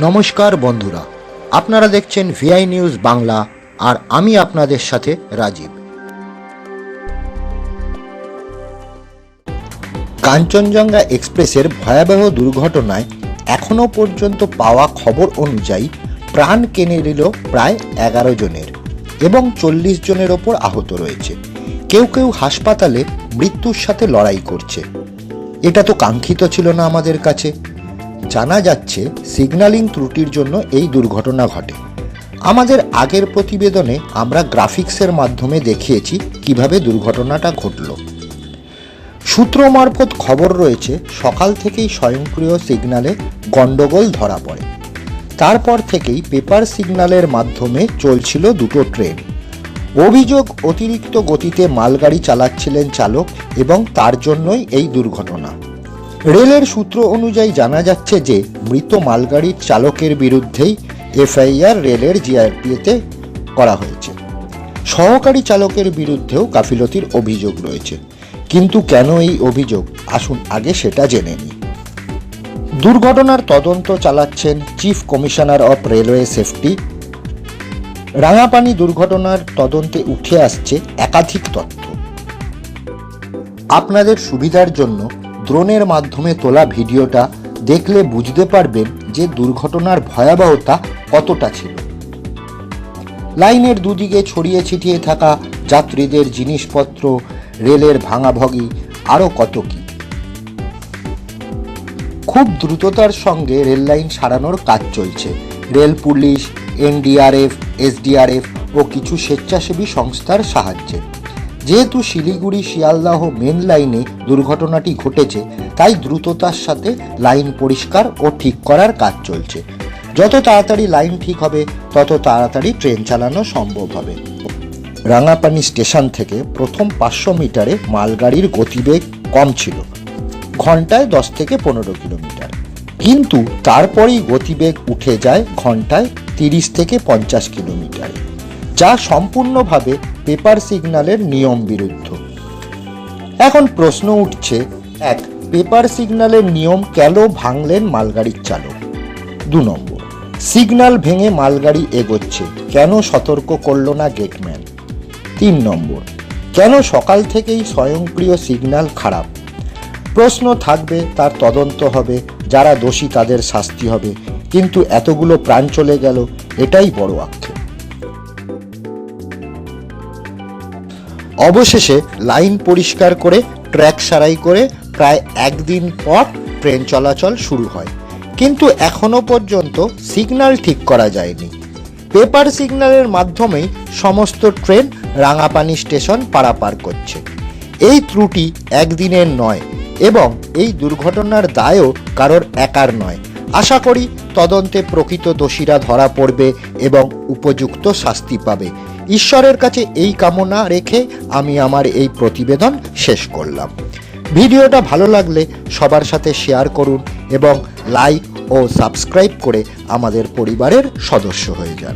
নমস্কার বন্ধুরা, আপনারা দেখছেন ভিআই নিউজ বাংলা আর আমি আপনাদের সাথে রাজীব। কাঞ্চনজঙ্ঘা এক্সপ্রেসের ভয়াবহ দুর্ঘটনায় এখনও পর্যন্ত পাওয়া খবর অনুযায়ী প্রাণ কেড়ে নিল প্রায় 11 জনের এবং 40 জনের ওপর আহত রয়েছে। কেউ কেউ হাসপাতালে মৃত্যুর সাথে লড়াই করছে। এটা তো কাঙ্ক্ষিত ছিল না আমাদের কাছে। জানা যাচ্ছে সিগন্যালিং ত্রুটির জন্য এই দুর্ঘটনা ঘটে। আমাদের আগের প্রতিবেদনে আমরা গ্রাফিক্সের মাধ্যমে দেখিয়েছি কিভাবে দুর্ঘটনাটা ঘটল। সূত্র মারফত খবর রয়েছে সকাল থেকেই স্বয়ংক্রিয় সিগন্যালে গন্ডগোল ধরা পড়ে। তারপর থেকেই পেপার সিগন্যালের মাধ্যমে চলছিল দুটো ট্রেন। অভিযোগ অতিরিক্ত গতিতে মালগাড়ি চালাচ্ছিলেন চালক এবং তার জন্যই এই দুর্ঘটনা। রেলের সূত্র অনুযায়ী জানা যাচ্ছে যে মৃত মালগাড়ির চালকের বিরুদ্ধেই এফআইআর রেলের জিআরপিতে করা হয়েছে। সহকারী চালকের বিরুদ্ধেও গাফিলতির অভিযোগ রয়েছে। কিন্তু কেন এই অভিযোগ, আসুন আগে সেটা জেনে নিই। দুর্ঘটনার তদন্ত চালাচ্ছেন chief commissioner of railway safety. Rangapani দুর্ঘটনার তদন্তে উঠে আসছে একাধিক তথ্য। আপনাদের সুবিধার জন্য ড্রোনের মাধ্যমে তোলা ভিডিওটা দেখলে বুঝতে পারবেন যে দুর্ঘটনার ভয়াবহতা কতটা ছিল। লাইনের দুদিকে ছড়িয়ে ছিটিয়ে থাকা যাত্রীদের জিনিসপত্র, রেলের ভাঙাভাঙি, আরও কত কি। খুব দ্রুততার সঙ্গে রেল লাইন সারানোর কাজ চলছে। রেল পুলিশ, এনডিআরএফ, এসডিআরএফ ও কিছু স্বেচ্ছাসেবী সংস্থার সাহায্যে। যেহেতু শিলিগুড়ি শিয়ালদাহ মেন লাইনে দুর্ঘটনাটি ঘটেছে, তাই দ্রুততার সাথে লাইন পরিষ্কার ও ঠিক করার কাজ চলছে। যত তাড়াতাড়ি লাইন ঠিক হবে তত তাড়াতাড়ি ট্রেন চালানো সম্ভব হবে। রাঙাপানি স্টেশন থেকে প্রথম 500 মিটারে মালগাড়ির গতিবেগ কম ছিল, ঘন্টায় 10 থেকে 15 কিলোমিটার। কিন্তু তারপরেই গতিবেগ উঠে যায় ঘন্টায় 30 থেকে 50 কিলোমিটার, যা সম্পূর্ণভাবে পেপার সিগন্যালের নিয়ম বিরুদ্ধ। এখন প্রশ্ন উঠছে, এক, পেপার সিগন্যালের নিয়ম কেন ভাঙলেন মালগাড়ির চালক? 2 নম্বর, সিগন্যাল ভেঙে মালগাড়ি এগোচ্ছে, কেন সতর্ক করল না গেটম্যান? 3 নম্বর, কেন সকাল থেকেই স্বয়ংক্রিয় সিগন্যাল খারাপ? প্রশ্ন থাকবে, তার তদন্ত হবে, যারা দোষী তাদের শাস্তি হবে, কিন্তু এতগুলো প্রাণ চলে গেল, এটাই বড় আক্ষেপ। অবশেষে লাইন পরিষ্কার করে ট্র্যাক সারাই করে প্রায় 1 দিন পর ট্রেন চলাচল শুরু হয়, কিন্তু এখনো পর্যন্ত সিগন্যাল ঠিক করা যায়নি। পেপার সিগন্যালের মাধ্যমেই সমস্ত ট্রেন রাঙাপানি স্টেশন পারাপার করছে। এই ত্রুটি একদিনের নয় এবং এই দুর্ঘটনার দায়ও কারোর একার নয়। আশা করি তদন্তে প্রকৃত দোষীরা ধরা পড়বে এবং উপযুক্ত শাস্তি পাবে। ঈশ্বরের কাছে এই কামনা রেখে আমি আমার এই প্রতিবেদন শেষ করলাম। ভিডিওটা ভালো লাগলে সবার সাথে শেয়ার করুন এবং লাইক ও সাবস্ক্রাইব করে আমাদের পরিবারের সদস্য হয়ে যান।